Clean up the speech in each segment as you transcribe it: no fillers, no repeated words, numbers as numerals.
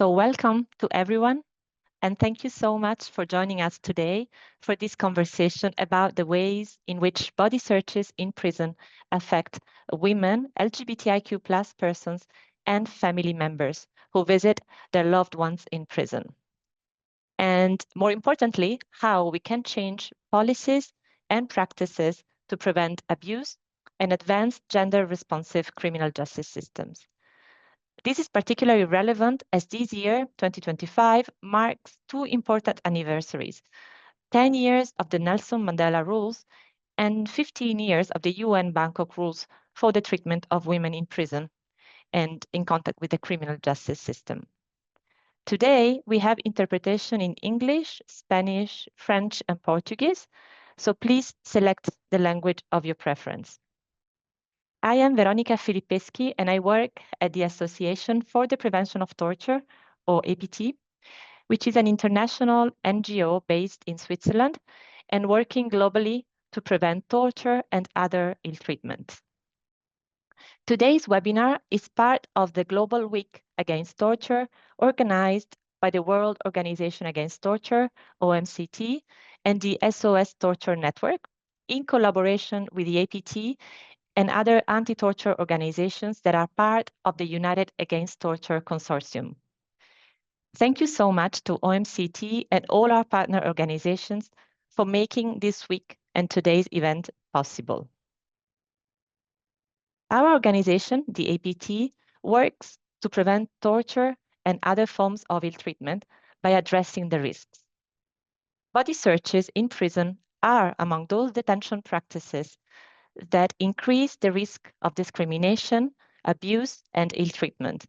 So welcome to everyone, and thank you so much for joining us today for this conversation about the ways in which body searches in prison affect women, LGBTIQ plus persons, and family members who visit their loved ones in prison. And more importantly, how we can change policies and practices to prevent abuse and advance gender-responsive criminal justice systems. This is particularly relevant as this year, 2025, marks two important anniversaries: 10 years of the Nelson Mandela Rules and 15 years of the UN Bangkok Rules for the treatment of women in prison and in contact with the criminal justice system. Today, we have interpretation in English, Spanish, French, and Portuguese, so please select the language of your preference. I am Veronica Filipeschi, and I work at the Association for the Prevention of Torture, or APT, which is an international NGO based in Switzerland and working globally to prevent torture and other ill treatment. Today's webinar is part of the Global Week Against Torture, organized by the World Organization Against Torture, OMCT, and the SOS Torture Network, in collaboration with the APT and other anti-torture organizations that are part of the United Against Torture Consortium. Thank you so much to OMCT and all our partner organizations for making this week and today's event possible. Our organization, the APT, works to prevent torture and other forms of ill treatment by addressing the risks. Body searches in prison are among those detention practices that increase the risk of discrimination, abuse, and ill treatment.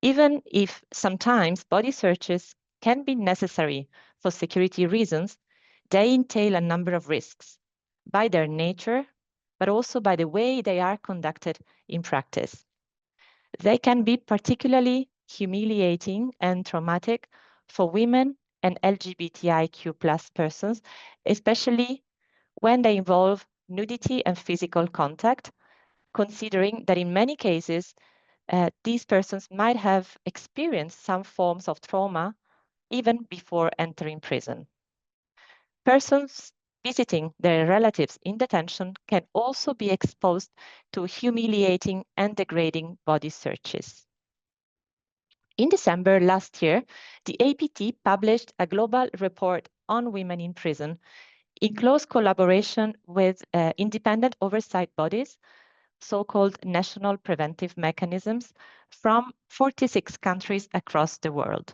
Even if sometimes body searches can be necessary for security reasons, they entail a number of risks by their nature, but also by the way they are conducted in practice. They can be particularly humiliating and traumatic for women and LGBTIQ plus persons, especially when they involve nudity and physical contact, considering that in many cases, these persons might have experienced some forms of trauma even before entering prison. Persons visiting their relatives in detention can also be exposed to humiliating and degrading body searches. In December last year, the APT published a global report on women in prison in close collaboration with independent oversight bodies, so-called national preventive mechanisms, from 46 countries across the world.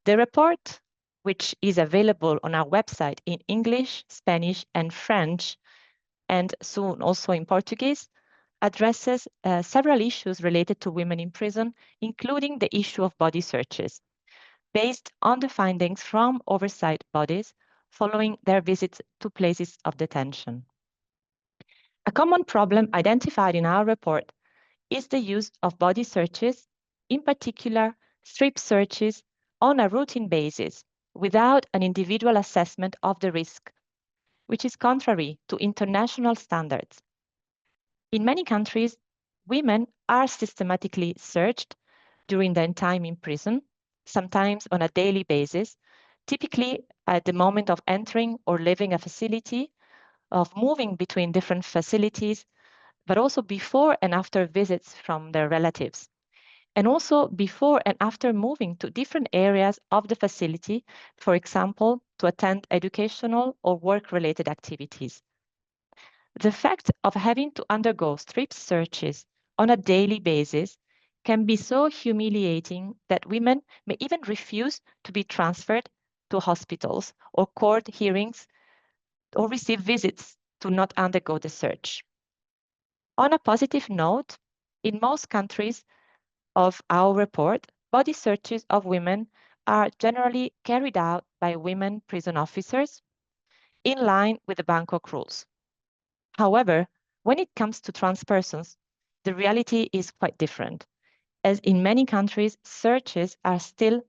The report, which is available on our website in English, Spanish, and French, and soon also in Portuguese, addresses several issues related to women in prison, including the issue of body searches, based on the findings from oversight bodies following their visits to places of detention. A common problem identified in our report is the use of body searches, in particular strip searches, on a routine basis without an individual assessment of the risk, which is contrary to international standards. In many countries, women are systematically searched during their time in prison, sometimes on a daily basis, typically at the moment of entering or leaving a facility, of moving between different facilities, but also before and after visits from their relatives, and also before and after moving to different areas of the facility, for example, to attend educational or work-related activities. The fact of having to undergo strip searches on a daily basis can be so humiliating that women may even refuse to be transferred to hospitals or court hearings or receive visits to not undergo the search. On a positive note, in most countries of our report, body searches of women are generally carried out by women prison officers in line with the Bangkok rules. However, when it comes to trans persons, the reality is quite different, as in many countries, searches are still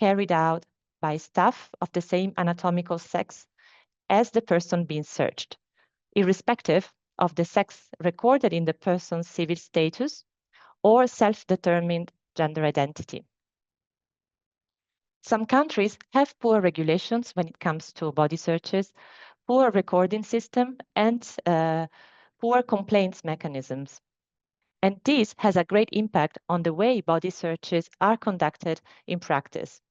carried out by staff of the same anatomical sex as the person being searched, irrespective of the sex recorded in the person's civil status or self-determined gender identity. Some countries have poor regulations when it comes to body searches, poor recording system, and poor complaints mechanisms. And this has a great impact on the way body searches are conducted in practice,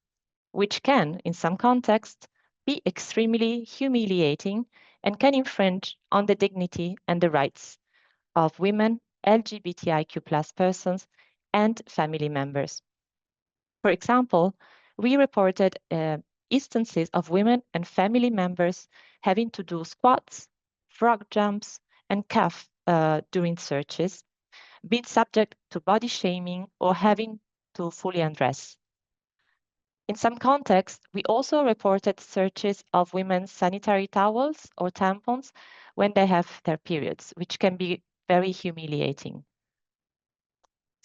which can, in some contexts, be extremely humiliating and can infringe on the dignity and the rights of women, LGBTIQ+ persons, and family members. For example, we reported instances of women and family members having to do squats, frog jumps, and calf during searches, being subject to body shaming or having to fully undress. In some contexts, we also reported searches of women's sanitary towels or tampons when they have their periods, which can be very humiliating.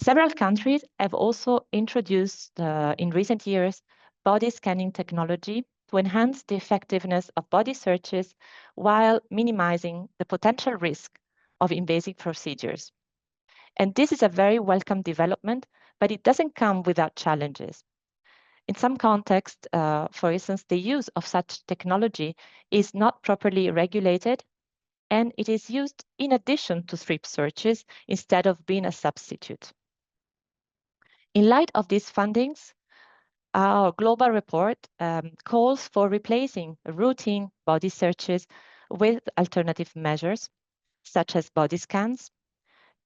Several countries have also introduced in recent years body scanning technology to enhance the effectiveness of body searches while minimizing the potential risk of invasive procedures. And this is a very welcome development, but it doesn't come without challenges. In some contexts, for instance, the use of such technology is not properly regulated, and it is used in addition to strip searches instead of being a substitute. In light of these findings, our global report calls for replacing routine body searches with alternative measures, such as body scans,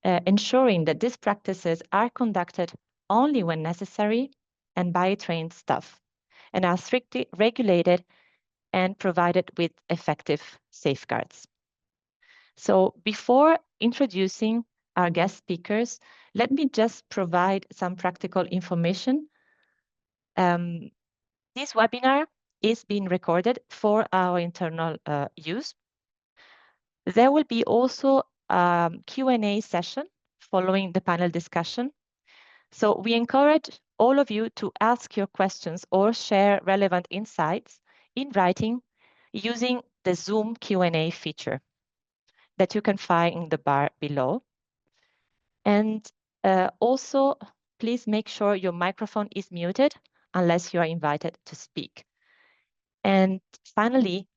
ensuring that these practices are conducted only when necessary and by trained staff, and are strictly regulated and provided with effective safeguards. So before introducing our guest speakers, let me just provide some practical information. This webinar is being recorded for our internal use. There will be also a Q&A session following the panel discussion. So we encourage all of you to ask your questions or share relevant insights in writing using the Zoom Q&A feature that you can find in the bar below. And also, please make sure your microphone is muted unless you are invited to speak. And finally,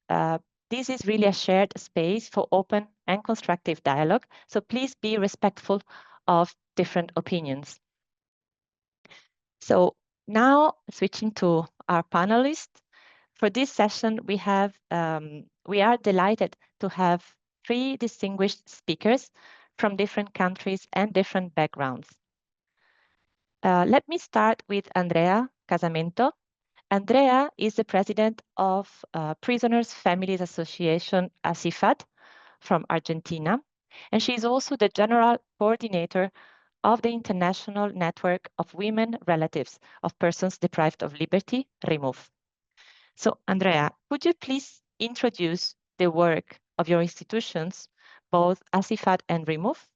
this is really a shared space for open and constructive dialogue. So please be respectful of different opinions. So now switching to our panelists. For this session, we are delighted to have 3 distinguished speakers from different countries and different backgrounds. Let me start with Andrea Casamento. Andrea is the president of Prisoners Families Association, ACIFAD, from Argentina, and she is also the general coordinator of the International Network of Women Relatives of Persons Deprived of Liberty, REMOVE. So, Andrea, could you please introduce the work of your institutions, both ACIFAD and REMOVE,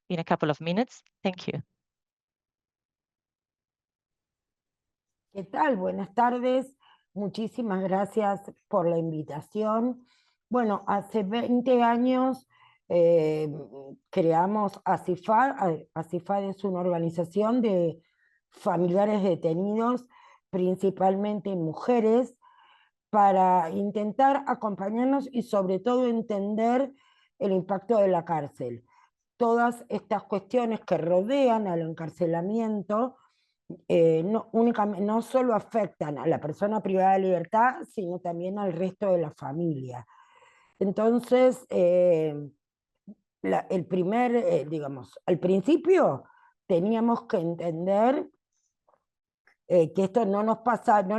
in a couple of minutes? Thank you. ¿Qué tal? Buenas tardes. Muchísimas gracias por la invitación. Bueno, hace 20 años creamos ACIFAD. ACIFAD es una organización de familiares detenidos, principalmente mujeres, para intentar acompañarnos y sobre todo entender el impacto de la cárcel. Todas estas cuestiones que rodean al encarcelamiento no solo afectan a la persona privada de libertad, sino también al resto de la familia. Entonces, digamos, al principio teníamos que entender que esto no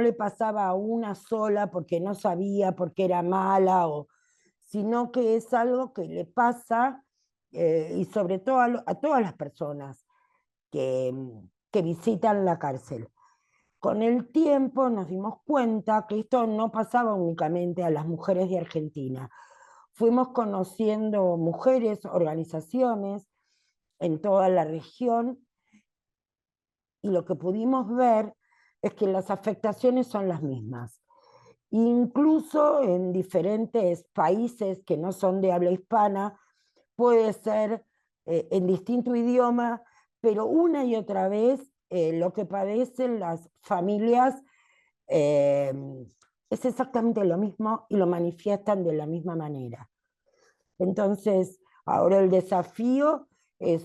le pasaba a una sola porque no sabía, porque era mala, sino que es algo que le pasa, y sobre todo a todas las personas que visitan la cárcel. Con el tiempo nos dimos cuenta que esto no pasaba únicamente a las mujeres de Argentina. Fuimos conociendo mujeres, organizaciones en toda la región, y lo que pudimos ver es que las afectaciones son las mismas. Incluso en diferentes países que no son de habla hispana, puede ser en distinto idioma, pero una y otra vez lo que padecen las familias es exactamente lo mismo y lo manifiestan de la misma manera. Entonces, ahora el desafío es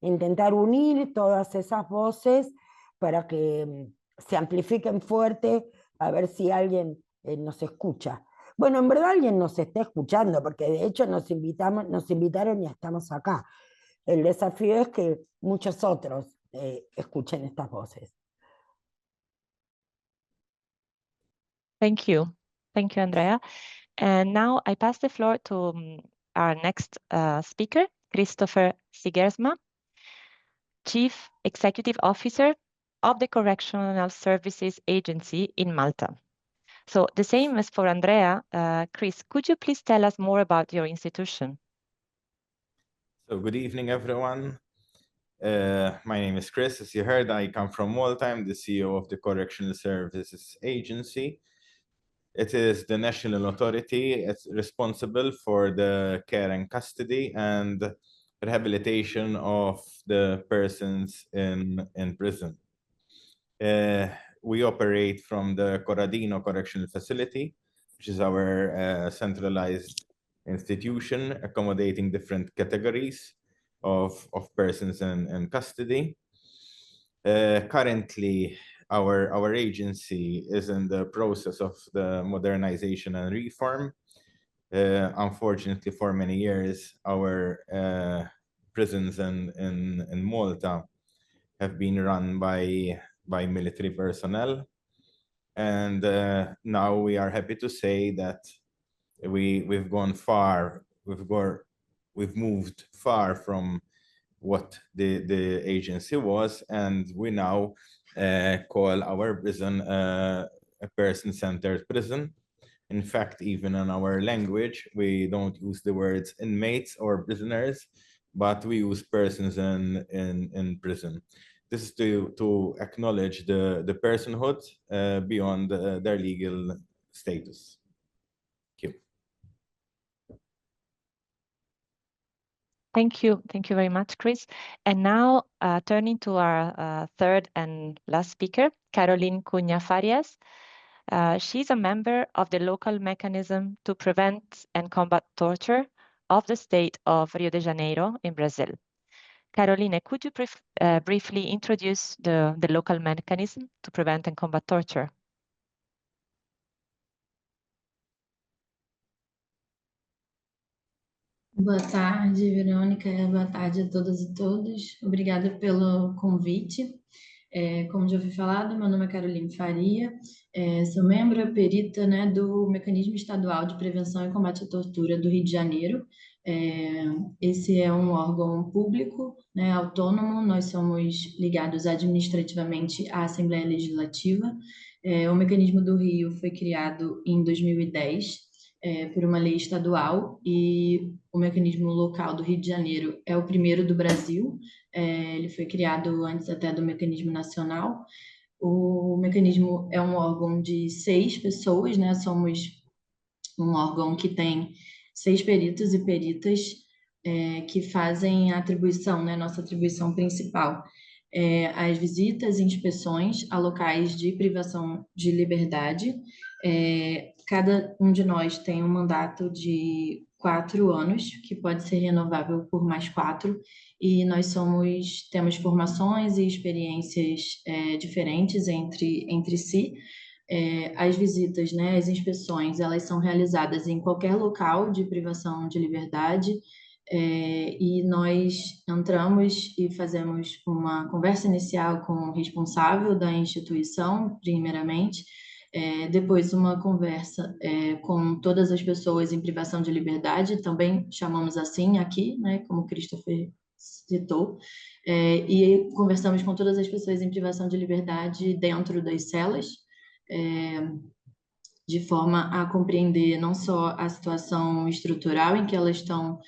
intentar unir todas esas voces para que se amplifiquen fuerte, a ver si alguien nos escucha. Bueno, en verdad alguien nos está escuchando, porque de hecho nos invitaron y estamos acá. El desafío es que muchos otros escuchen estas voces. Thank you. Thank you, Andrea. And now I pass the floor to our next speaker, Christopher Sigersma, Chief Executive Officer of the Correctional Services Agency in Malta. So the same as for Andrea, Chris, could you please tell us more about your institution? So good evening, everyone. My name is Chris. As you heard, I come from Malta. I'm the CEO of the Correctional Services Agency. It is the national authority. It's responsible for the care and custody and rehabilitation of the persons in prison. We operate from the Corradino Correctional Facility, which is our centralized institution accommodating different categories of persons in custody. Currently, our agency is in the process of the modernization and reform. Unfortunately, for many years, our prisons in Malta have been run by military personnel. And now we are happy to say that we've gone far, we've moved far from what the agency was, and we now call our prison a person-centered prison. In fact, even in our language, we don't use the words inmates or prisoners, but we use persons in prison. This is to acknowledge the personhood beyond their legal status. Thank you. Thank you. Thank you very much, Chris. And now turning to our third and last speaker, Caroline Cunha Farias. She's a member of the local mechanism to prevent and combat torture of the state of Rio de Janeiro in Brazil. Caroline, could you briefly introduce the local mechanism to prevent and combat torture? Boa tarde, Verônica. Boa tarde a todas e todos. Obrigada pelo convite. Como já foi falado, meu nome é Caroline Faria, sou membro perita, né, do Mecanismo Estadual de Prevenção e Combate à Tortura do Rio de Janeiro. Esse é um órgão público, né, autônomo, nós somos ligados administrativamente à Assembleia Legislativa. O Mecanismo do Rio foi criado em 2010 por uma lei estadual e o mecanismo local do Rio de Janeiro é o primeiro do Brasil. Ele foi criado antes até do mecanismo nacional. O mecanismo é um órgão de 6 pessoas, né? Somos um órgão que tem 6 peritos e peritas que fazem a atribuição, né? Nossa atribuição principal. As visitas e inspeções a locais de privação de liberdade. Cada um de nós tem um mandato de 4 anos, que pode ser renovável por mais 4, e nós temos formações e experiências diferentes entre si. As visitas, né, as inspeções, elas são realizadas em qualquer local de privação de liberdade, e nós entramos e fazemos uma conversa inicial com o responsável da instituição, primeiramente, depois uma conversa com todas as pessoas em privação de liberdade, também chamamos assim aqui, né, como o Christopher citou, e conversamos com todas as pessoas em privação de liberdade dentro das celas, de forma a compreender não só a situação estrutural em que elas estão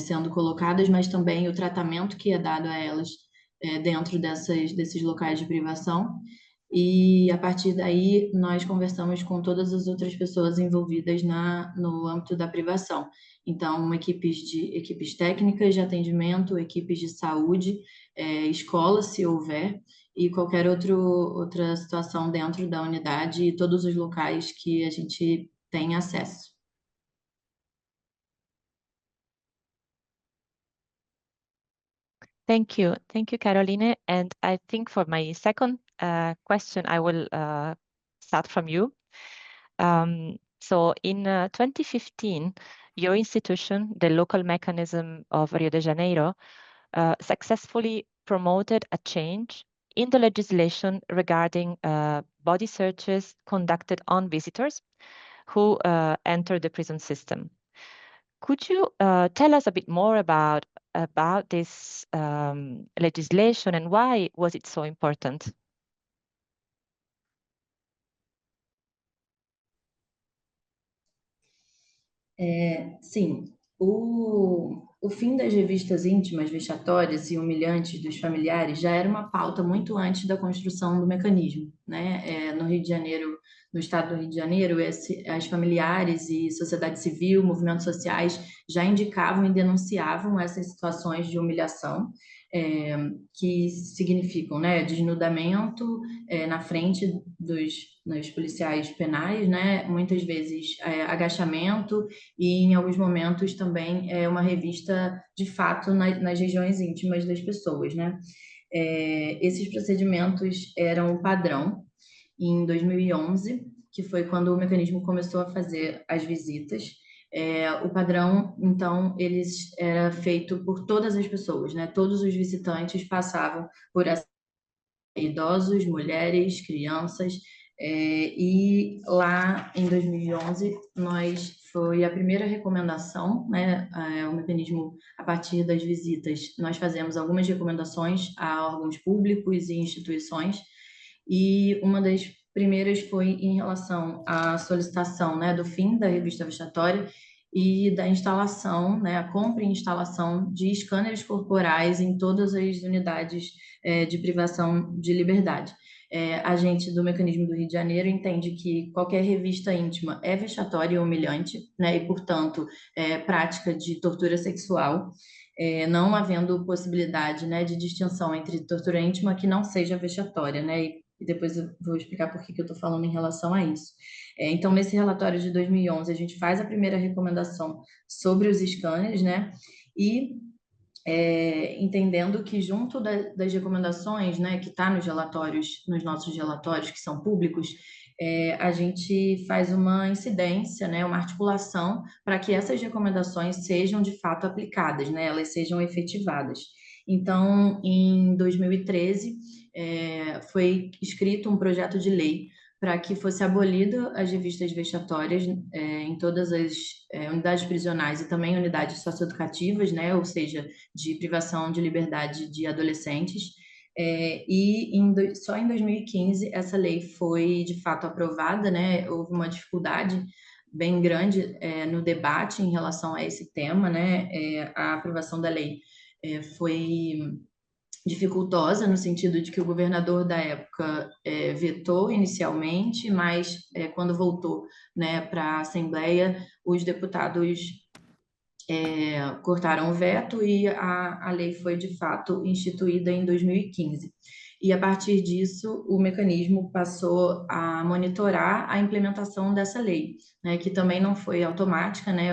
sendo colocadas, mas também o tratamento que é dado a elas dentro desses locais de privação. E, a partir daí, nós conversamos com todas as outras pessoas envolvidas no âmbito da privação. Então, equipes técnicas de atendimento, equipes de saúde, escola, se houver, e qualquer outra situação dentro da unidade e todos os locais que a gente tem acesso. Thank you, Caroline. And I think for my second question, I will start from you. So in 2015, your institution, the local mechanism of Rio de Janeiro, successfully promoted a change in the legislation regarding body searches conducted on visitors who enter the prison system. Could you tell us a bit more about this legislation and why was it so important? Sim, o fim das revistas íntimas, vexatórias e humilhantes dos familiares já era uma pauta muito antes da construção do mecanismo, né? No Rio de Janeiro, no estado do Rio de Janeiro, as familiares e sociedade civil, movimentos sociais já indicavam e denunciavam essas situações de humilhação, que significam, né, desnudamento na frente dos policiais penais, né? Muitas vezes agachamento e em alguns momentos também é uma revista de fato nas regiões íntimas das pessoas, né? Esses procedimentos eram o padrão em 2011, que foi quando o mecanismo começou a fazer as visitas. O padrão, então, era feito por todas as pessoas, né? Todos os visitantes passavam por idosos, mulheres, crianças, e lá em 2011 foi a primeira recomendação, né? O mecanismo, a partir das visitas, nós fazemos algumas recomendações a órgãos públicos e instituições, e uma das primeiras foi em relação à solicitação, né, do fim da revista vexatória e da instalação, né, a compra e instalação de escâneres corporais em todas as unidades de privação de liberdade. A gente do mecanismo do Rio de Janeiro entende que qualquer revista íntima é vexatória e humilhante, né, e, portanto, prática de tortura sexual, não havendo possibilidade, né, de distinção entre tortura íntima que não seja vexatória, né, e depois eu vou explicar por que eu estou falando em relação a isso. Então, nesse relatório de 2011, a gente faz a primeira recomendação sobre os scanners, né, e entendendo que junto das recomendações, né, que está nos nossos relatórios que são públicos, a gente faz uma incidência, né, uma articulação para que essas recomendações sejam de fato aplicadas, né, elas sejam efetivadas. Então, em 2013, foi escrito um projeto de lei para que fosse abolida as revistas vexatórias em todas as unidades prisionais e também unidades socioeducativas, né, ou seja, de privação de liberdade de adolescentes. Só em 2015 essa lei foi de fato aprovada, né? Houve uma dificuldade bem grande no debate em relação a esse tema, né? A aprovação da lei foi dificultosa no sentido de que o governador da época vetou inicialmente, mas quando voltou, né, para a Assembleia, os deputados cortaram o veto e a lei foi de fato instituída em 2015. E a partir disso, o mecanismo passou a monitorar a implementação dessa lei, né, que também não foi automática, né?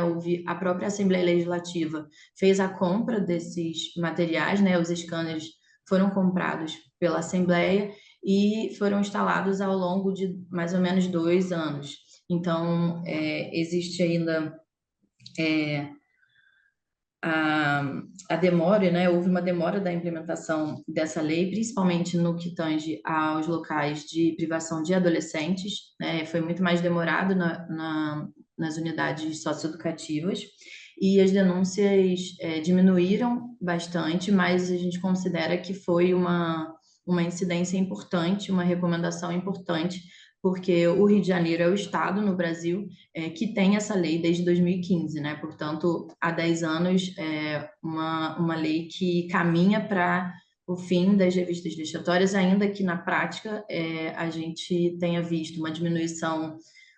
A própria Assembleia Legislativa fez a compra desses materiais, né? Os scanners foram comprados pela Assembleia e foram instalados ao longo de mais ou menos 2 anos. Então, existe ainda a demora, né? Houve uma demora da implementação dessa lei, principalmente no que tange aos locais de privação de adolescentes, né? Foi muito mais demorado nas unidades socioeducativas e as denúncias diminuíram bastante, mas a gente considera que foi uma incidência importante, uma recomendação importante, porque o Rio de Janeiro é o estado no Brasil que tem essa lei desde 2015, né? Portanto, há 10 anos, uma lei que caminha para o fim das revistas vexatórias, ainda que na prática a gente tenha visto uma diminuição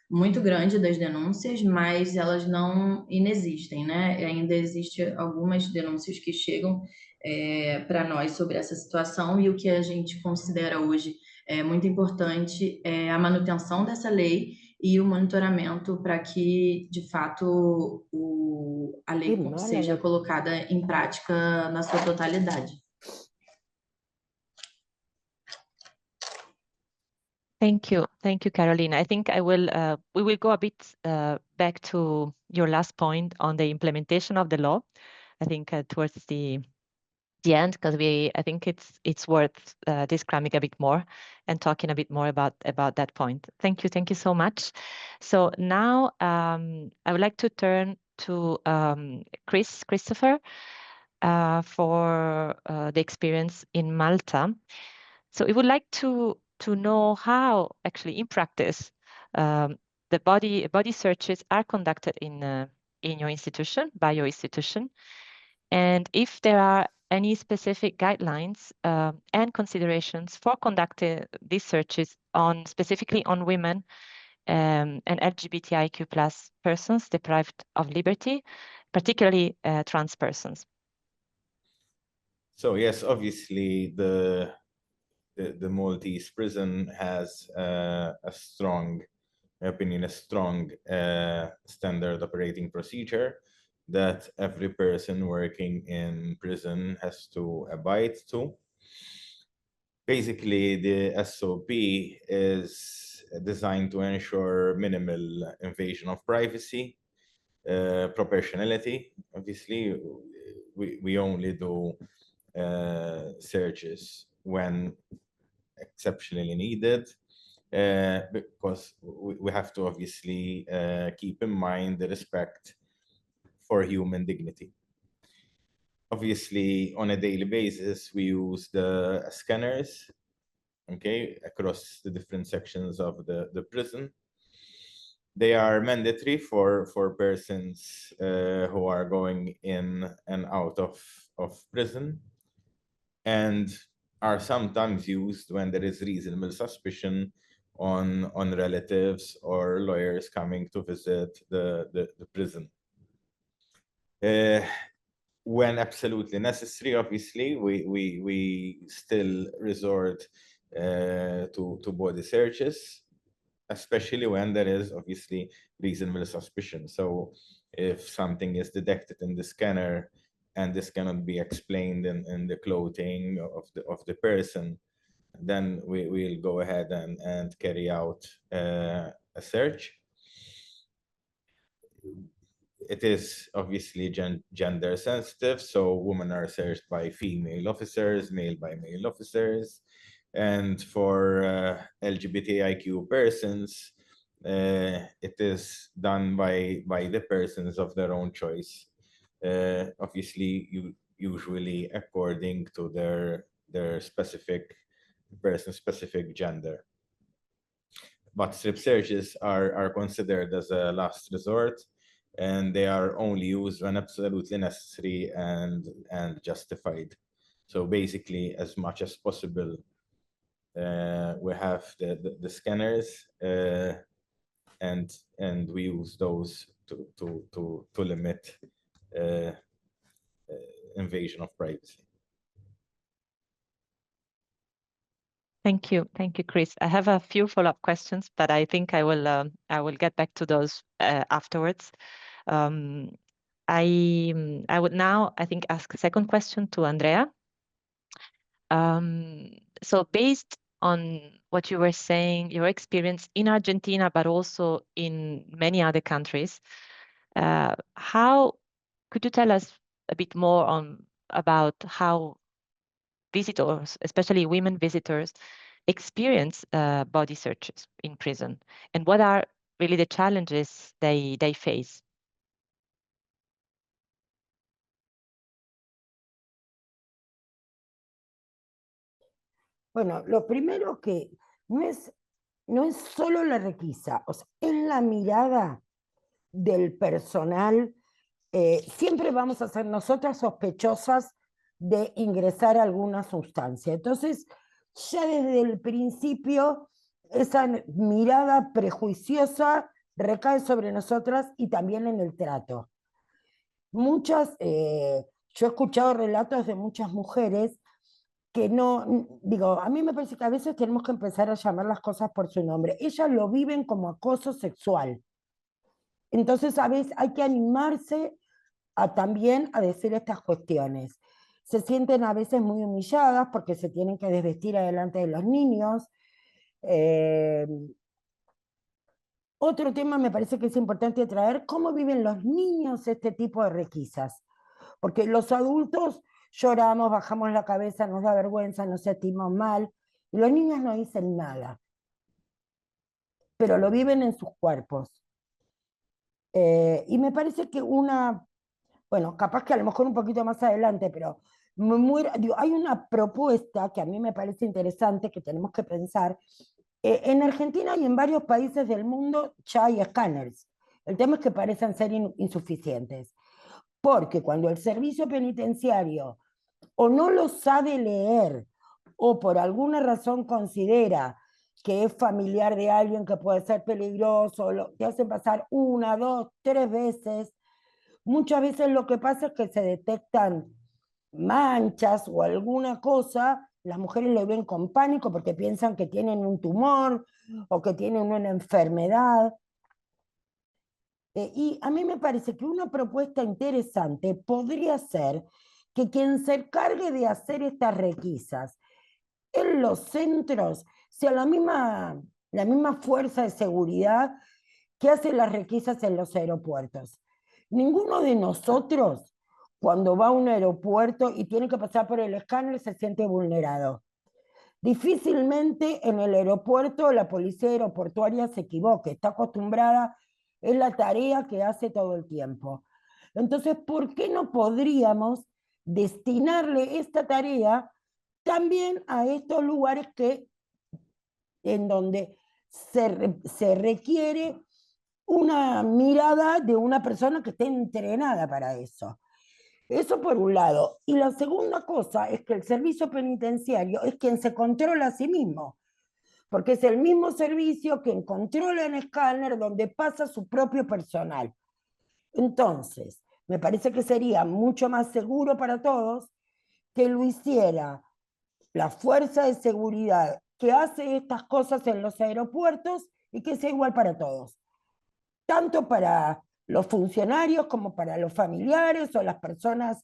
muito grande das denúncias, mas elas não inexistem, né? Ainda existem algumas denúncias que chegam para nós sobre essa situação, e o que a gente considera hoje muito importante é a manutenção dessa lei e o monitoramento para que, de fato, a lei seja colocada em prática na sua totalidade. Thank you, Carolina. I think we will go a bit back to your last point on the implementation of the law. I think towards the end, because I think it's worth describing a bit more and talking a bit more about that point. Thank you so much. So now I would like to turn to Christopher for the experience in Malta. So we would like to know how actually in practice the body searches are conducted in your institution, by your institution, and if there are any specific guidelines and considerations for conducting these searches specifically on women and LGBTIQ+ persons deprived of liberty, particularly trans persons. So yes, obviously the Maltese prison has a strong standard operating procedure that every person working in prison has to abide to. Basically, the SOP is designed to ensure minimal invasion of privacy, proportionality. Obviously, we only do searches when exceptionally needed, because we have to obviously keep in mind the respect for human dignity. Obviously, on a daily basis, we use the scanners, okay, across the different sections of the prison. They are mandatory for persons who are going in and out of prison, and are sometimes used when there is reasonable suspicion on relatives or lawyers coming to visit the prison. When absolutely necessary, obviously, we still resort to body searches, especially when there is obviously reasonable suspicion. So if something is detected in the scanner and this cannot be explained in the clothing of the person, then we'll go ahead and carry out a search. It is obviously gender sensitive, so women are searched by female officers, male by male officers, and for LGBTIQ persons, it is done by the persons of their own choice. Obviously, usually according to their specific person-specific gender. But strip searches are considered as a last resort, and they are only used when absolutely necessary and justified. So basically, as much as possible, we have the scanners, and we use those to limit invasion of privacy. Thank you, Chris. I have a few follow-up questions, but I think I will get back to those afterwards. I would now, I think, ask a second question to Andrea. So based on what you were saying, your experience in Argentina, but also in many other countries, how could you tell us a bit more about how visitors, especially women visitors, experience body searches in prison, and what are really the challenges they face? Bueno, lo primero que no es solo la requisa, o sea, es la mirada del personal. Siempre vamos a ser nosotras sospechosas de ingresar alguna sustancia. Entonces, ya desde el principio, esa mirada prejuiciosa recae sobre nosotras y también en el trato. yo he escuchado relatos de muchas mujeres que no, digo, a mí me parece que a veces tenemos que empezar a llamar las cosas por su nombre. Ellas lo viven como acoso sexual. Entonces, a veces hay que animarse también a decir estas cuestiones. Se sienten a veces muy humilladas porque se tienen que desvestir adelante de los niños. Otro tema me parece que es importante traer, cómo viven los niños este tipo de requisas. Porque los adultos lloramos, bajamos la cabeza, nos da vergüenza, nos sentimos mal, y los niños no dicen nada, pero lo viven en sus cuerpos. Y me parece que bueno, capaz que a lo mejor un poquito más adelante, pero hay una propuesta que a mí me parece interesante, que tenemos que pensar. En Argentina y en varios países del mundo ya hay escáneres. El tema es que parecen ser insuficientes, porque cuando el servicio penitenciario o no lo sabe leer o por alguna razón considera que es familiar de alguien que puede ser peligroso, te hacen pasar 1, 2, 3 veces. Muchas veces lo que pasa es que se detectan manchas o alguna cosa, las mujeres lo ven con pánico porque piensan que tienen un tumor o que tienen una enfermedad. Y a mí me parece que una propuesta interesante podría ser que quien se encargue de hacer estas requisas en los centros sea la misma fuerza de seguridad que hace las requisas en los aeropuertos. Ninguno de nosotros, cuando va a un aeropuerto y tiene que pasar por el escáner, se siente vulnerado. Difícilmente en el aeropuerto la policía aeroportuaria se equivoque, está acostumbrada, es la tarea que hace todo el tiempo. Entonces, ¿por qué no podríamos destinarle esta tarea también a estos lugares en donde se requiere una mirada de una persona que esté entrenada para eso? Eso por un lado. Y la segunda cosa es que el servicio penitenciario es quien se controla a sí mismo, porque es el mismo servicio quien controla el escáner donde pasa su propio personal. Entonces, me parece que sería mucho más seguro para todos que lo hiciera la fuerza de seguridad que hace estas cosas en los aeropuertos y que sea igual para todos, tanto para los funcionarios como para los familiares o las personas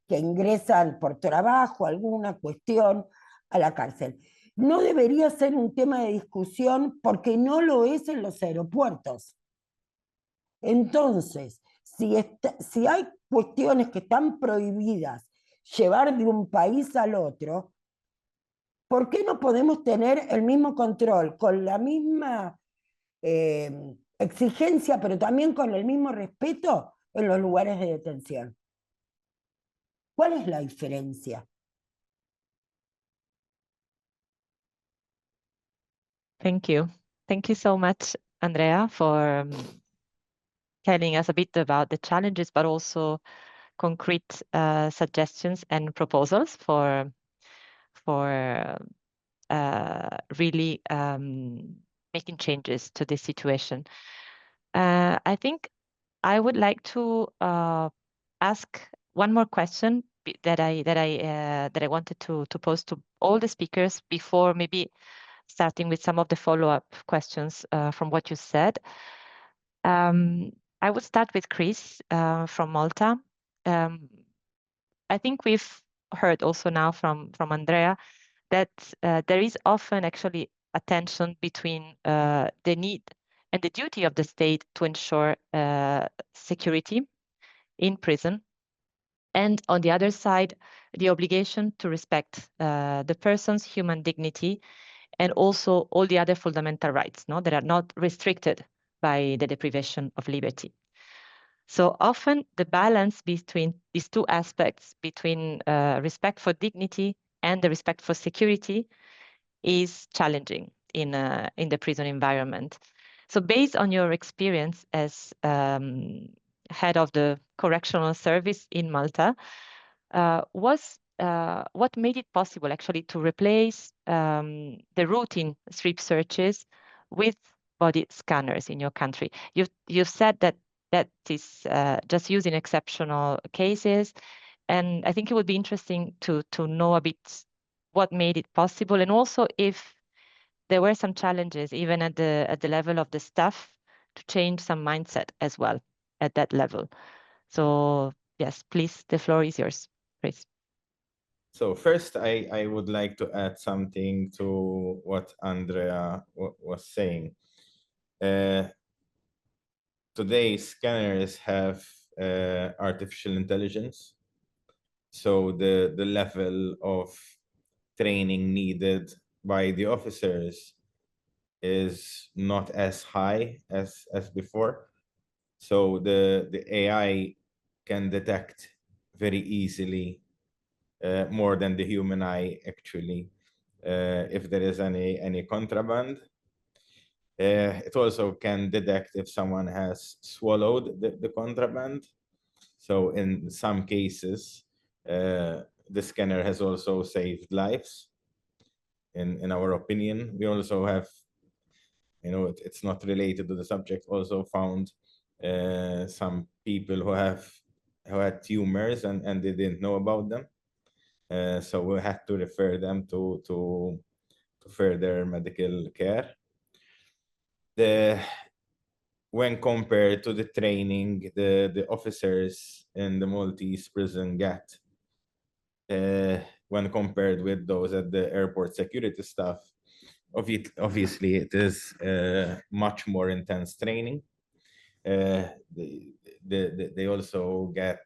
que ingresan por trabajo, alguna cuestión a la cárcel. No debería ser un tema de discusión porque no lo es en los aeropuertos. Entonces, si hay cuestiones que están prohibidas llevar de un país al otro, ¿por qué no podemos tener el mismo control, con la misma exigencia, pero también con el mismo respeto en los lugares de detención? ¿Cuál es la diferencia? Thank you. Thank you so much, Andrea, for telling us a bit about the challenges, but also concrete suggestions and proposals for really making changes to this situation. I think I would like to ask one more question that I wanted to pose to all the speakers before maybe starting with some of the follow-up questions from what you said. I would start with Chris from Malta. I think we've heard also now from Andrea that there is often actually a tension between the need and the duty of the state to ensure security in prison, and on the other side, the obligation to respect the person's human dignity and also all the other fundamental rights that are not restricted by the deprivation of liberty. So often the balance between these two aspects, between respect for dignity and the respect for security, is challenging in the prison environment. So based on your experience as head of the correctional service in Malta, what made it possible actually to replace the routine strip searches with body scanners in your country? You've said that is just used in exceptional cases, And I think it would be interesting to know a bit what made it possible, and also if there were some challenges, even at the level of the staff, to change some mindset as well at that level. So yes, please, the floor is yours, Chris. So first, I would like to add something to what Andrea was saying. Today, scanners have artificial intelligence. So the level of training needed by the officers is not as high as before. So the AI can detect very easily, more than the human eye actually, if there is any contraband. It also can detect if someone has swallowed the contraband. So in some cases, the scanner has also saved lives. In our opinion, we also have, it's not related to the subject, also found some people who had tumors and they didn't know about them. So we had to refer them to further medical care. When compared to the training, the officers in the Maltese prison get, when compared with those at the airport security staff, obviously it is much more intense training. They also get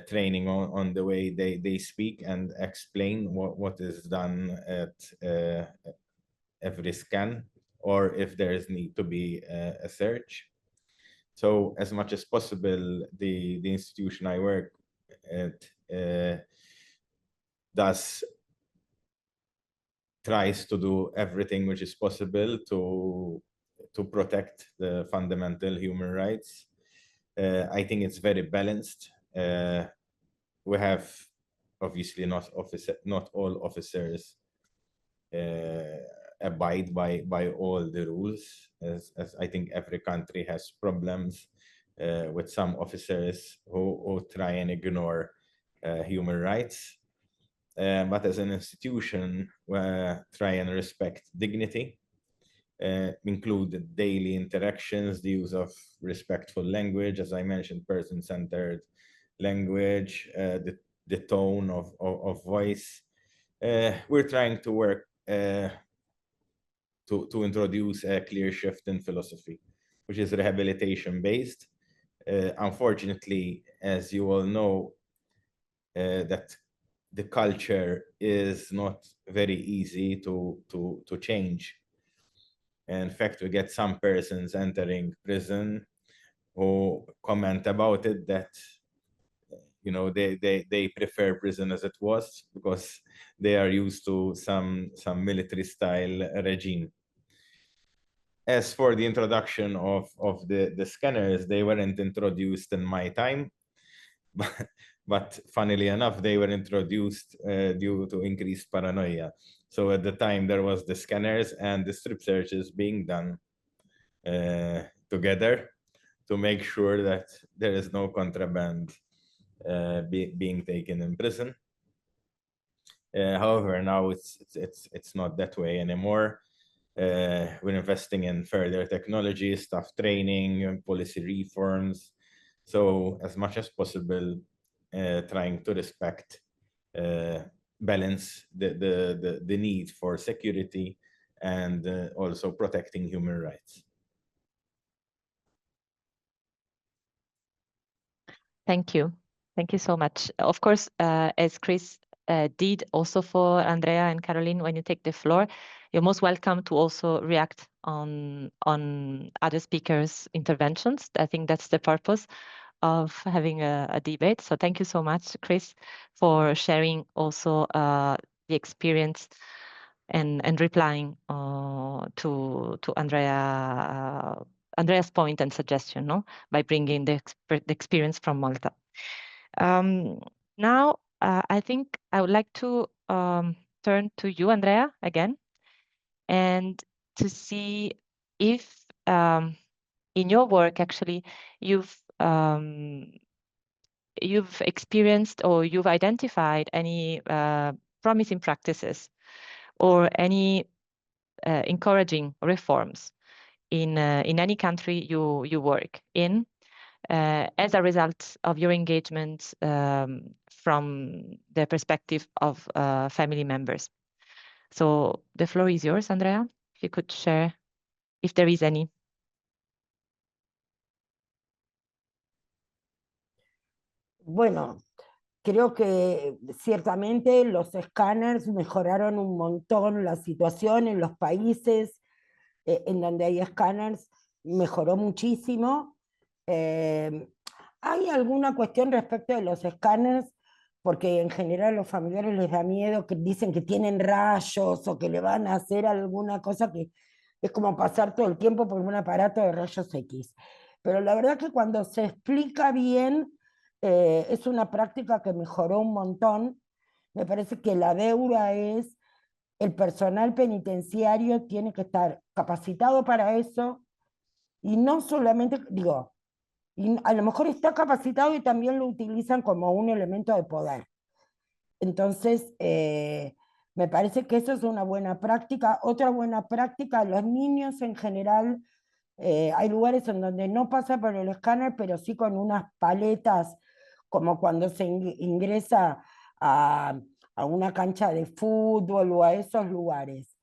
training on the way they speak and explain what is done at every scan, or if there is need to be a search. So as much as possible, the institution I work at tries to do everything which is possible to protect the fundamental human rights. I think it's very balanced. We have obviously not all officers abide by all the rules, as I think every country has problems with some officers who try and ignore human rights. But as an institution, we try and respect dignity, include daily interactions, the use of respectful language, as I mentioned, person-centered language, the tone of voice. We're trying to work to introduce a clear shift in philosophy, which is rehabilitation-based. Unfortunately, as you all know, that the culture is not very easy to change. In fact, we get some persons entering prison who comment about it that they prefer prison as it was because they are used to some military style regime. As for the introduction of the scanners, they weren't introduced in my time, but funnily enough, they were introduced due to increased paranoia. So at the time, there was the scanners and the strip searches being done together to make sure that there is no contraband being taken in prison. However, now it's not that way anymore. We're investing in further technology, staff training, and policy reforms. So as much as possible, trying to respect, balance the need for security and also protecting human rights. Thank you. Thank you so much. Of course, as Chris did also for Andrea and Caroline, when you take the floor, you're most welcome to also react on other speakers' interventions. I think that's the purpose of having a debate. So thank you so much, Chris, for sharing also the experience and replying to Andrea's point and suggestion, no, by bringing the experience from Malta. Now, I think I would like to turn to you, Andrea, again, and to see if in your work, actually, you've you've experienced or you've identified any promising practices or any encouraging reforms in any country you work in as a result of your engagement from the perspective of family members. So the floor is yours, Andrea. If you could share, if there is any. Bueno, creo que ciertamente los escáneres mejoraron un montón la situación en los países en donde hay escáneres, mejoró muchísimo. ¿Hay alguna cuestión respecto de los escáneres? Porque en general a los familiares les da miedo, que dicen que tienen rayos o que le van a hacer alguna cosa que es como pasar todo el tiempo por un aparato de rayos X. Pero la verdad que cuando se explica bien, es una práctica que mejoró un montón. Me parece que la deuda es el personal penitenciario tiene que estar capacitado para eso y no solamente, digo, y a lo mejor está capacitado y también lo utilizan como un elemento de poder. Entonces, me parece que eso es una buena práctica. Otra buena práctica, los niños en general, hay lugares en donde no pasa por el escáner, pero sí con unas paletas, como cuando se ingresa a una cancha de fútbol o a esos lugares.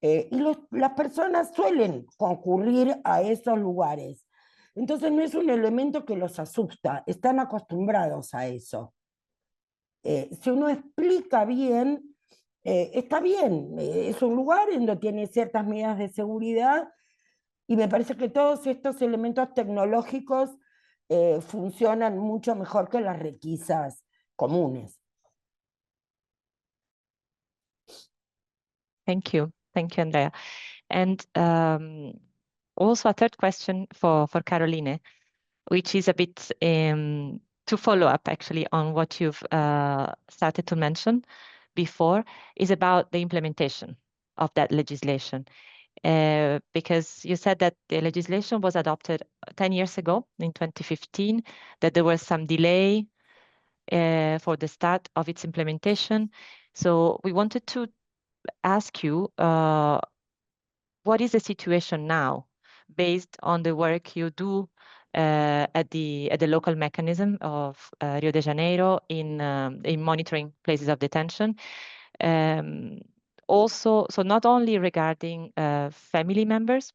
Y las personas suelen concurrir a esos lugares. Entonces no es un elemento que los asusta, están acostumbrados a eso. Si uno explica bien, está bien, es un lugar en donde tiene ciertas medidas de seguridad y me parece que todos estos elementos tecnológicos funcionan mucho mejor que las requisas comunes. Thank you, Andrea. And also a third question for Caroline, which is a bit to follow up actually on what you've started to mention before, is about the implementation of that legislation. Because you said that the legislation was adopted 10 years ago in 2015, that there was some delay for the start of its implementation. So we wanted to ask you, what is the situation now based on the work you do at the local mechanism of Rio de Janeiro in monitoring places of detention? Also, so not only regarding family members,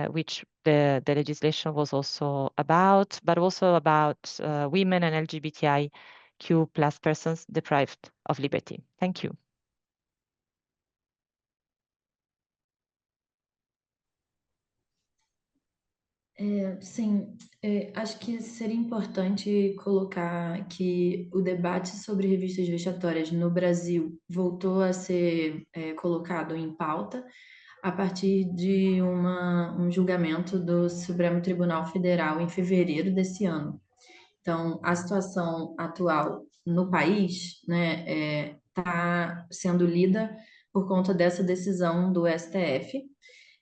which the legislation was also about, but also about women and LGBTIQ+ persons deprived of liberty. Thank you. Sim, acho que seria importante colocar que o debate sobre revistas vexatórias no Brasil voltou a ser colocado em pauta a partir de um julgamento do Supremo Tribunal Federal em fevereiro desse ano. Então, a situação atual no país, né, está sendo lida por conta dessa decisão do STF.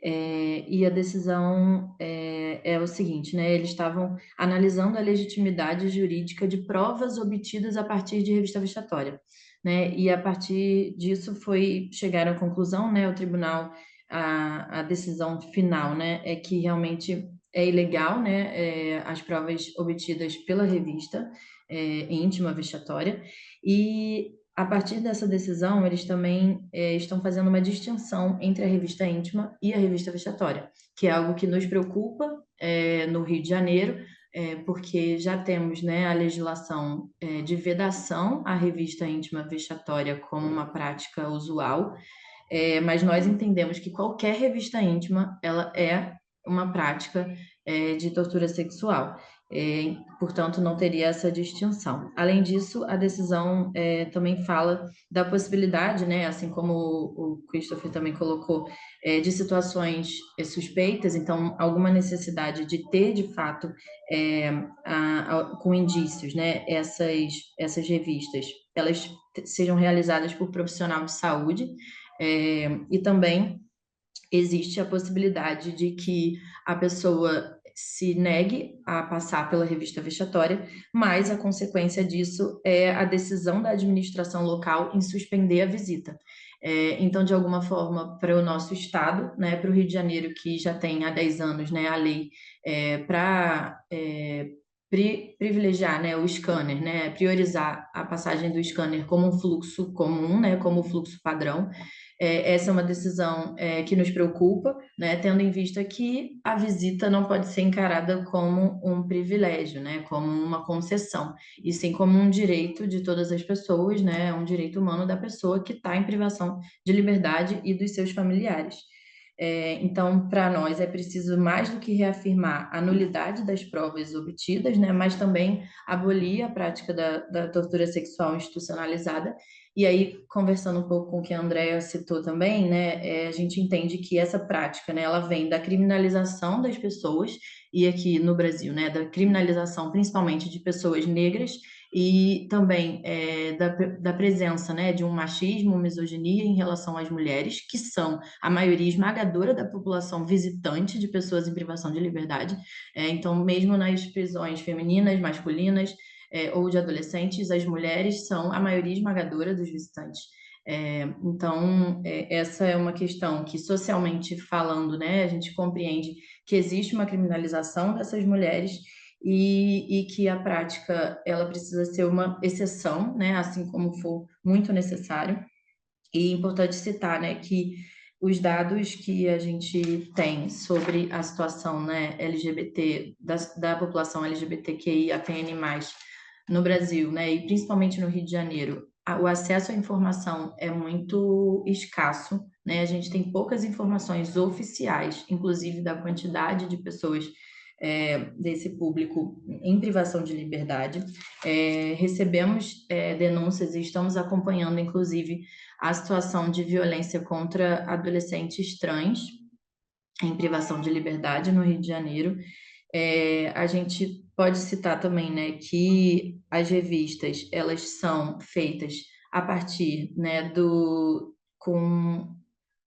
E a decisão é o seguinte, né? Eles estavam analisando a legitimidade jurídica de provas obtidas a partir de revista vexatória, né? E a partir disso chegaram à conclusão, né? O tribunal, a decisão final, né? É que realmente é ilegal, né? As provas obtidas pela revista íntima vexatória. E a partir dessa decisão, eles também estão fazendo uma distinção entre a revista íntima e a revista vexatória, que é algo que nos preocupa no Rio de Janeiro, porque já temos, né, a legislação de vedação à revista íntima vexatória como uma prática usual, mas nós entendemos que qualquer revista íntima ela é uma prática de tortura sexual. Portanto, não teria essa distinção. Além disso, a decisão também fala da possibilidade, né, assim como o Christopher também colocou, de situações suspeitas, então, alguma necessidade de ter, de fato, com indícios, né, essas revistas, elas sejam realizadas por profissional de saúde, e também existe a possibilidade de que a pessoa se negue a passar pela revista vexatória, mas a consequência disso é a decisão da administração local em suspender a visita. Então, de alguma forma, para o nosso estado, né, para o Rio de Janeiro, que já tem há 10 anos, né, a lei para privilegiar, né, o scanner, né, priorizar a passagem do scanner como um fluxo comum, né, como fluxo padrão. Essa é uma decisão que nos preocupa, né, tendo em vista que a visita não pode ser encarada como um privilégio, né, como uma concessão, e sim como um direito de todas as pessoas, né, um direito humano da pessoa que está em privação de liberdade e dos seus familiares. Então, para nós é preciso mais do que reafirmar a nulidade das provas obtidas, né, mas também abolir a prática da tortura sexual institucionalizada. E aí, conversando um pouco com o que a Andrea citou também, né, a gente entende que essa prática, né, ela vem da criminalização das pessoas, e aqui no Brasil, né, da criminalização principalmente de pessoas negras, e também da presença, né, de um machismo, misoginia em relação às mulheres, que são a maioria esmagadora da população visitante de pessoas em privação de liberdade. Então, mesmo nas prisões femininas, masculinas, ou de adolescentes, as mulheres são a maioria esmagadora dos visitantes. Então, essa é uma questão que, socialmente falando, né, a gente compreende que existe uma criminalização dessas mulheres e que a prática ela precisa ser uma exceção, né, assim como for muito necessário. E é importante citar, né, que os dados que a gente tem sobre a situação, né, LGBT, da população LGBTQIAPN+, no Brasil, né, e principalmente no Rio de Janeiro, o acesso à informação é muito escasso, né, a gente tem poucas informações oficiais, inclusive da quantidade de pessoas desse público em privação de liberdade. Recebemos denúncias e estamos acompanhando, inclusive, a situação de violência contra adolescentes trans em privação de liberdade no Rio de Janeiro. A gente pode citar também, né, que as revistas elas são feitas a partir, né, com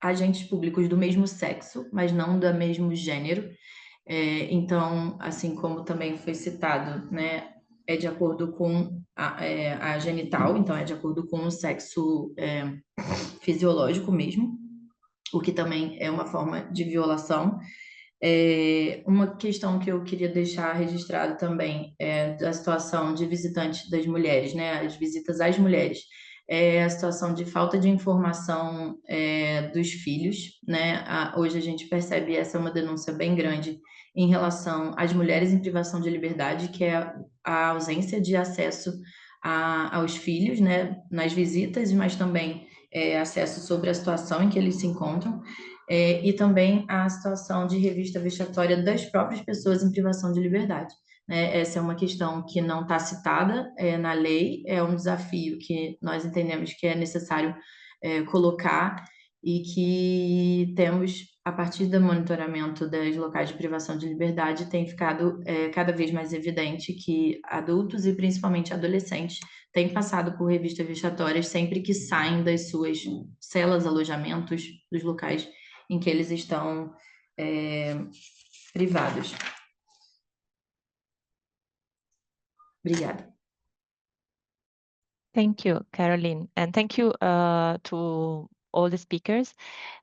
agentes públicos do mesmo sexo, mas não do mesmo gênero. Então, assim como também foi citado, né, é de acordo com a genital, então é de acordo com o sexo fisiológico mesmo, o que também é uma forma de violação. Uma questão que eu queria deixar registrado também é da situação de visitantes das mulheres, né, as visitas às mulheres. A situação de falta de informação dos filhos, né? Hoje a gente percebe essa é uma denúncia bem grande em relação às mulheres em privação de liberdade, que é a ausência de acesso aos filhos, né, nas visitas, mas também acesso sobre a situação em que eles se encontram. E também a situação de revista vexatória das próprias pessoas em privação de liberdade. Né? Essa é uma questão que não está citada na lei, é um desafio que nós entendemos que é necessário colocar e que temos, a partir do monitoramento dos locais de privação de liberdade, tem ficado cada vez mais evidente que adultos e principalmente adolescentes têm passado por revistas vexatórias sempre que saem das suas celas, alojamentos, dos locais em que eles estão privados. Obrigada. Thank you, Caroline, and thank you to all the speakers.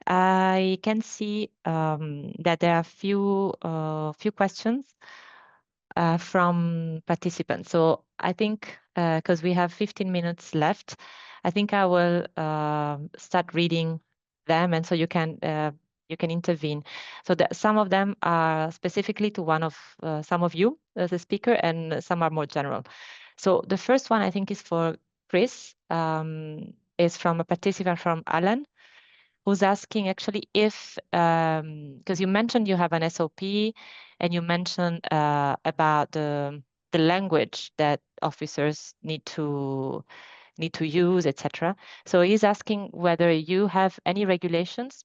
I can see that there are few questions from participants. So I think because we have 15 minutes left, I think I will start reading them, and so you can intervene. So some of them are specifically to one of some of you as a speaker, and some are more general. So the first one I think is for Chris, is from a participant from Alan, who's asking actually if, because you mentioned you have an SOP and you mentioned about the language that officers need to use, etc. So he's asking whether you have any regulations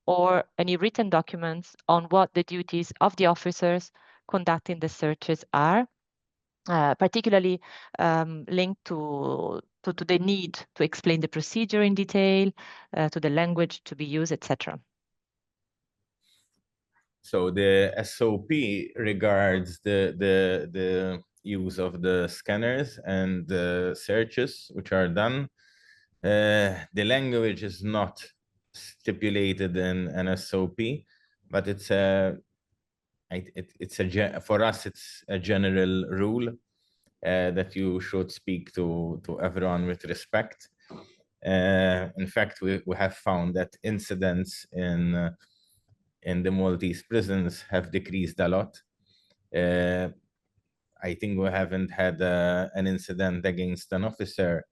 or any written documents on what the duties of the officers conducting the searches are, particularly linked to the need to explain the procedure in detail, to the language to be used, etc. So the SOP regards the use of the scanners and the searches which are done. The language is not stipulated in an SOP, but it's for us it's a general rule that you should speak to everyone with respect. In fact, we have found that incidents in the Maltese prisons have decreased a lot. I think we haven't had an incident against an officer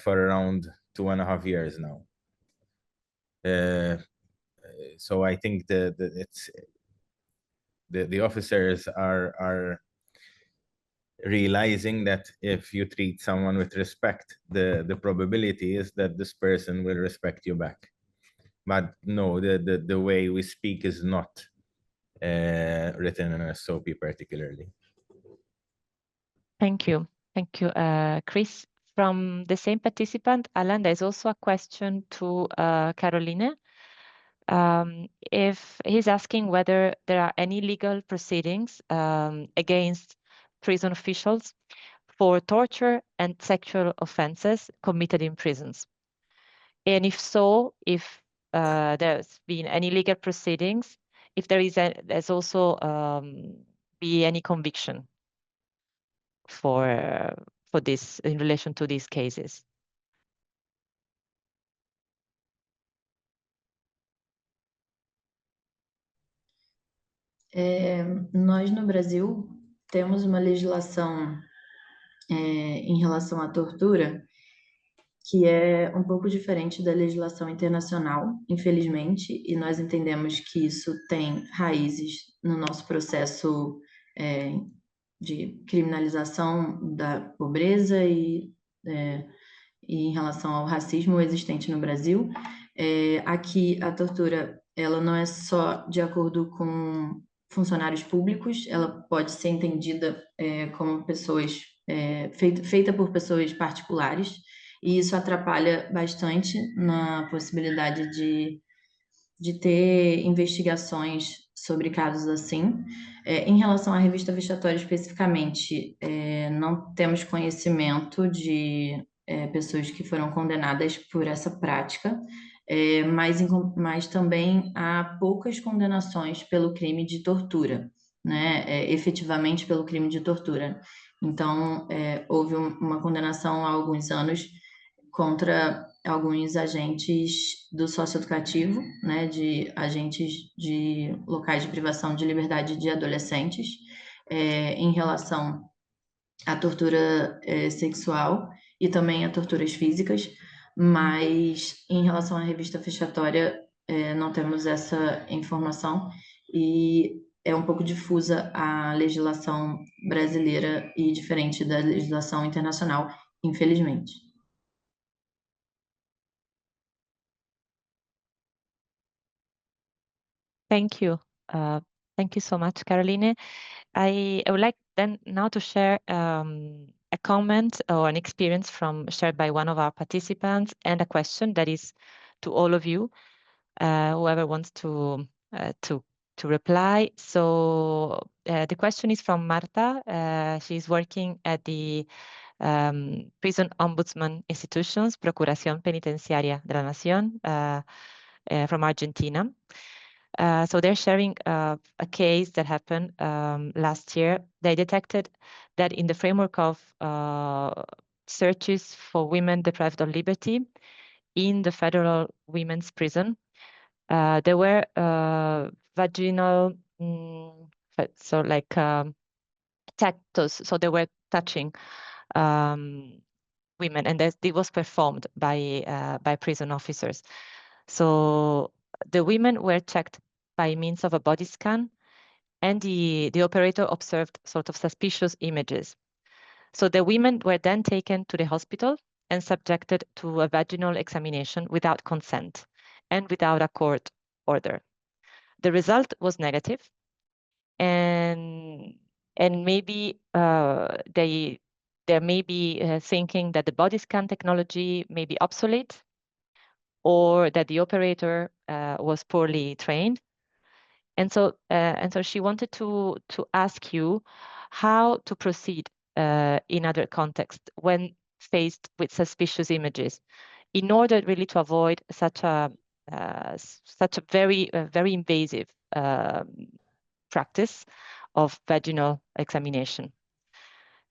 for around 2.5 years now. So I think the officers are realizing that if you treat someone with respect, the probability is that this person will respect you back. But no, the way we speak is not written in a SOP particularly. Thank you. Thank you, Chris. From the same participant, Alan, there's also a question to Caroline. If he's asking whether there are any legal proceedings against prison officials for torture and sexual offenses committed in prisons. And if so, if there's been any legal proceedings, if there's also be any conviction for this in relation to these cases. Nós no Brasil temos uma legislação em relação à tortura que é um pouco diferente da legislação internacional, infelizmente, e nós entendemos que isso tem raízes no nosso processo de criminalização da pobreza e em relação ao racismo existente no Brasil. Aqui a tortura ela não é só de acordo com funcionários públicos, ela pode ser entendida como pessoas feita por pessoas particulares, e isso atrapalha bastante na possibilidade de ter investigações sobre casos assim. Em relação à revista vexatória especificamente, não temos conhecimento de pessoas que foram condenadas por essa prática, mas também há poucas condenações pelo crime de tortura, né? Efetivamente pelo crime de tortura. Então, houve uma condenação há alguns anos contra alguns agentes do socioeducativo, né, de agentes de locais de privação de liberdade de adolescentes, em relação à tortura sexual e também a torturas físicas, mas em relação à revista fechatória, não temos essa informação e é um pouco difusa a legislação brasileira e diferente da legislação internacional, infelizmente. Thank you. Thank you so much, Caroline. I would like then now to share a comment or an experience shared by one of our participants and a question that is to all of you, whoever wants to reply. So the question is from Marta. She's working at the Prison Ombudsman Institutions, Procuración Penitenciaria de la Nación, from Argentina. So they're sharing a case that happened last year. They detected that in the framework of searches for women deprived of liberty in the federal women's prison, there were vaginal, so like tactos, so they were touching women, and it was performed by prison officers. So the women were checked by means of a body scan, and the operator observed sort of suspicious images. So the women were then taken to the hospital and subjected to a vaginal examination without consent and without a court order. The result was negative, and maybe they may be thinking that the body scan technology may be obsolete, or that the operator was poorly trained. And so she wanted to ask you how to proceed in other contexts when faced with suspicious images, in order really to avoid such a very invasive practice of vaginal examination.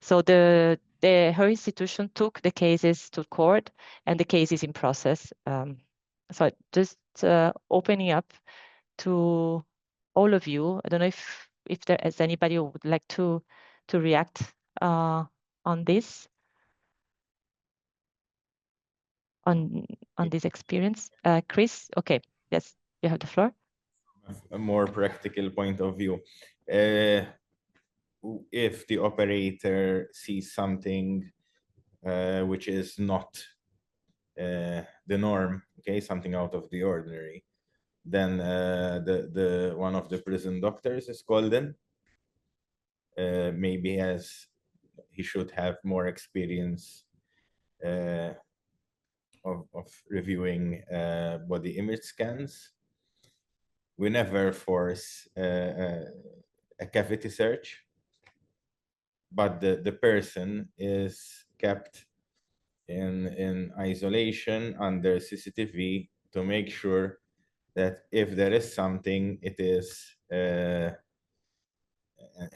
So her institution took the cases to court, and the case is in process. So just opening up to all of you. I don't know if there is anybody who would like to react on this, on this experience. Chris, okay, yes, you have the floor. A more practical point of view. If the operator sees something which is not the norm, okay, something out of the ordinary, then the one of the prison doctors is called in. Maybe he should have more experience of reviewing body image scans. We never force a cavity search, but the person is kept in isolation under CCTV to make sure that if there is something, it is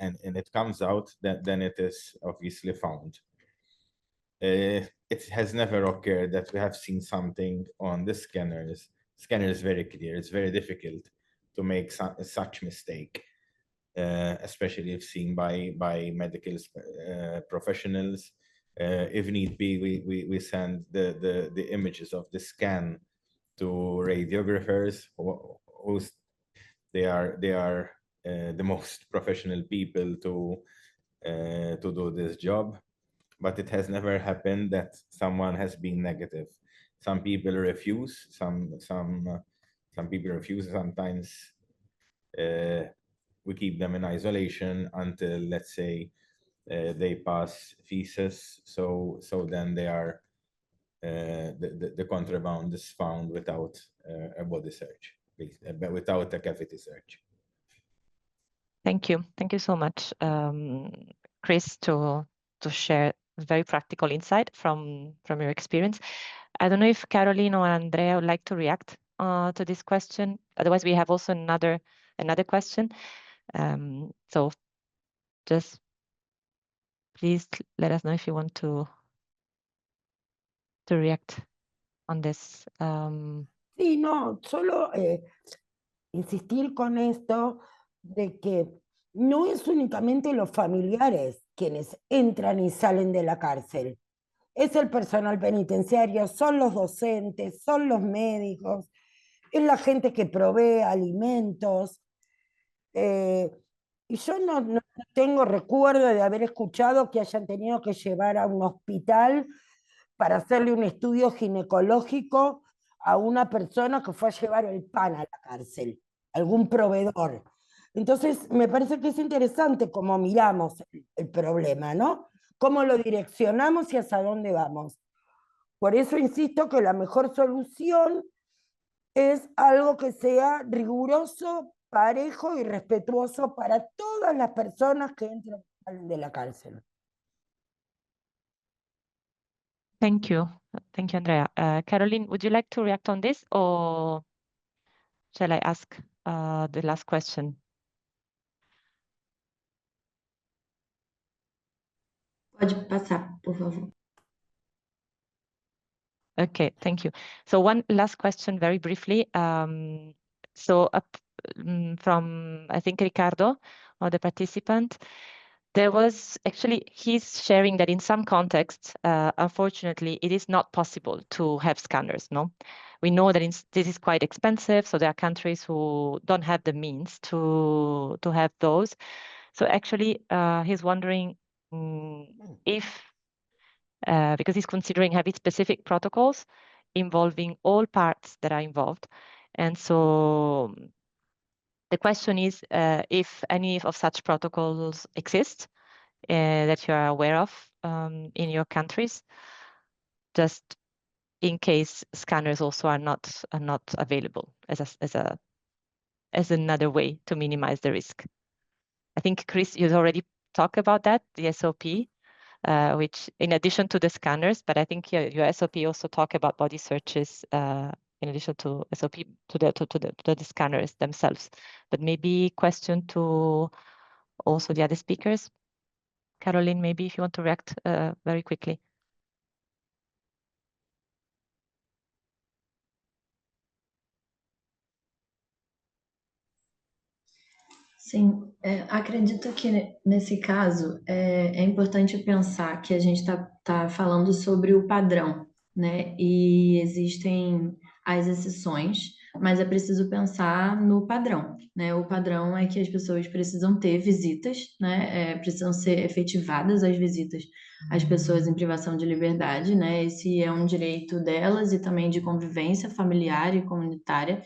and it comes out, then it is obviously found. It has never occurred that we have seen something on the scanners. Scanner is very clear. It's very difficult to make such mistake, especially if seen by medical professionals. If need be, we send the images of the scan to radiographers, they are the most professional people to do this job. But it has never happened that someone has been negative. Some people refuse. Some people refuse. Sometimes we keep them in isolation until, let's say, they pass feces. So then they are the contraband is found without a body search, without a cavity search. Thank you so much, Chris, to share very practical insight from your experience. I don't know if Caroline or Andrea would like to react to this question. Otherwise, we have also another question. So just please let us know if you want to react on this. Sí, no, solo insistir con esto de que no es únicamente los familiares quienes entran y salen de la cárcel. Es el personal penitenciario, son los docentes, son los médicos, es la gente que provee alimentos. Y yo no tengo recuerdo de haber escuchado que hayan tenido que llevar a un hospital para hacerle un estudio ginecológico a una persona que fue a llevar el pan a la cárcel, algún proveedor. Entonces, me parece que es interesante cómo miramos el problema, ¿no? Cómo lo direccionamos y hacia dónde vamos. Por eso insisto que la mejor solución es algo que sea riguroso, parejo y respetuoso para todas las personas que entran y salen de la cárcel. Thank you, Andrea. Caroline, would you like to react on this, or shall I ask the last question? Pode passar, por favor. Okay, thank you. So one last question very briefly. So from, I think, Ricardo, or the participant, there was actually, he's sharing that in some contexts, unfortunately, it is not possible to have scanners, no? We know that this is quite expensive, so there are countries who don't have the means to have those. So actually, he's wondering if, because he's considering having specific protocols involving all parts that are involved. And so the question is if any of such protocols exist that you are aware of in your countries, just in case scanners also are not available as as another way to minimize the risk. I think, Chris, you already talked about that, the SOP, which in addition to the scanners, but I think your SOP also talk about body searches in addition to SOP, to the scanners themselves. But maybe question to also the other speakers. Caroline, maybe if you want to react very quickly. Sim, acredito que nesse caso é importante pensar que a gente tá falando sobre o padrão, né? E existem as exceções, mas é preciso pensar no padrão, né? O padrão é que as pessoas precisam ter visitas, né? Precisam ser efetivadas as visitas às pessoas em privação de liberdade, né? Esse é um direito delas e também de convivência familiar e comunitária.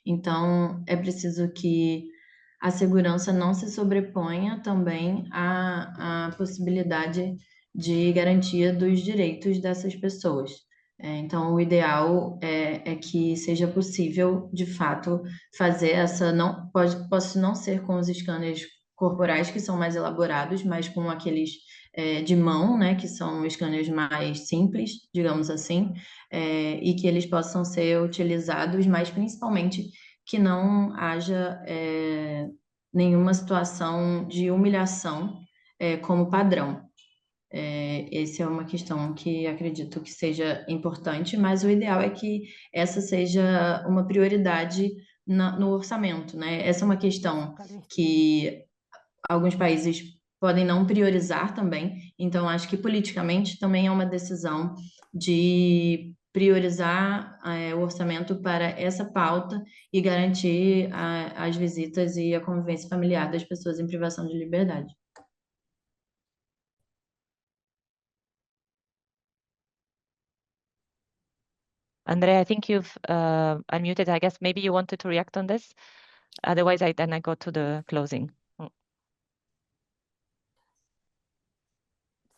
Então, é preciso que a segurança não se sobreponha também à possibilidade de garantia dos direitos dessas pessoas. Então, o ideal é que seja possível, de fato, fazer essa, não pode não ser com os scanners corporais, que são mais elaborados, mas com aqueles de mão, né, que são scanners mais simples, digamos assim, e que eles possam ser utilizados, mas principalmente que não haja nenhuma situação de humilhação como padrão. Essa é uma questão que acredito que seja importante, mas o ideal é que essa seja uma prioridade no orçamento, né? Essa é uma questão que alguns países podem não priorizar também, então acho que politicamente também é uma decisão de priorizar o orçamento para essa pauta e garantir as visitas e a convivência familiar das pessoas em privação de liberdade. Andrea, I think you've unmuted. I guess maybe you wanted to react on this. Otherwise, then I go to the closing.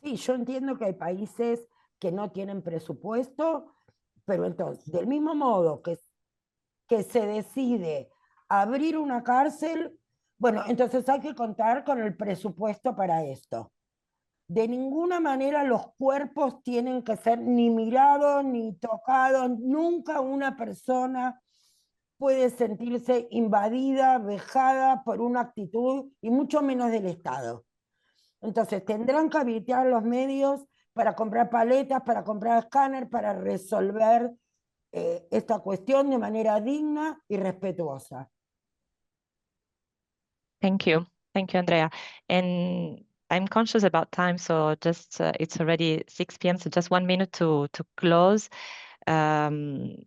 Sí, yo entiendo que hay países que no tienen presupuesto, pero entonces, del mismo modo que se decide abrir una cárcel, bueno, entonces hay que contar con el presupuesto para esto. De ninguna manera los cuerpos tienen que ser ni mirados ni tocados. Nunca una persona puede sentirse invadida, vejada por una actitud, y mucho menos del Estado. Entonces tendrán que habilitar los medios para comprar paletas, para comprar escáner, para resolver esta cuestión de manera digna y respetuosa. Thank you, Andrea. And I'm conscious about time, so just it's already 6 p.m. So just 1 minute to close. And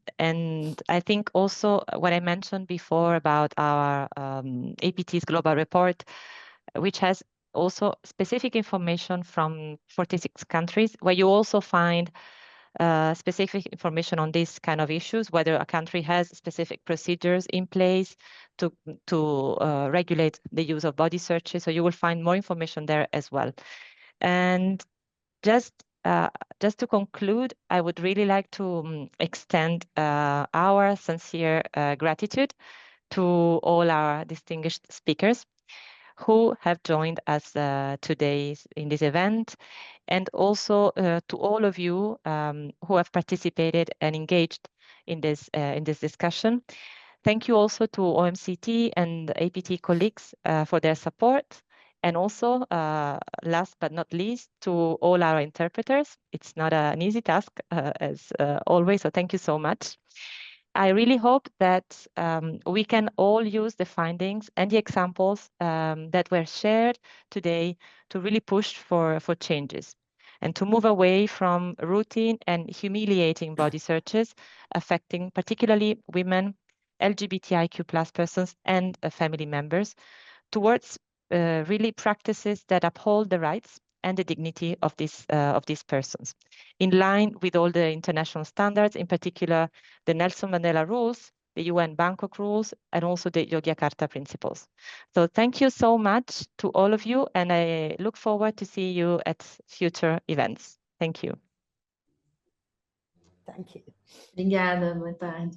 I think also what I mentioned before about our APT's global report, which has also specific information from 46 countries, where you also find specific information on these kind of issues, whether a country has specific procedures in place to regulate the use of body searches. So you will find more information there as well. And just to conclude, I would really like to extend our sincere gratitude to all our distinguished speakers who have joined us today in this event, and also to all of you who have participated and engaged in this discussion. Thank you also to OMCT and APT colleagues for their support, and also last but not least to all our interpreters. It's not an easy task as always, so thank you so much. I really hope that we can all use the findings and the examples that were shared today to really push for changes and to move away from routine and humiliating body searches affecting particularly women, LGBTIQ+ persons and family members, towards really practices that uphold the rights and the dignity of these persons, in line with all the international standards, in particular the Nelson Mandela rules, the UN Bangkok rules, and also the Yogyakarta principles. So thank you so much to all of you, and I look forward to see you at future events. Thank you. Thank you. Obrigada, boa tarde.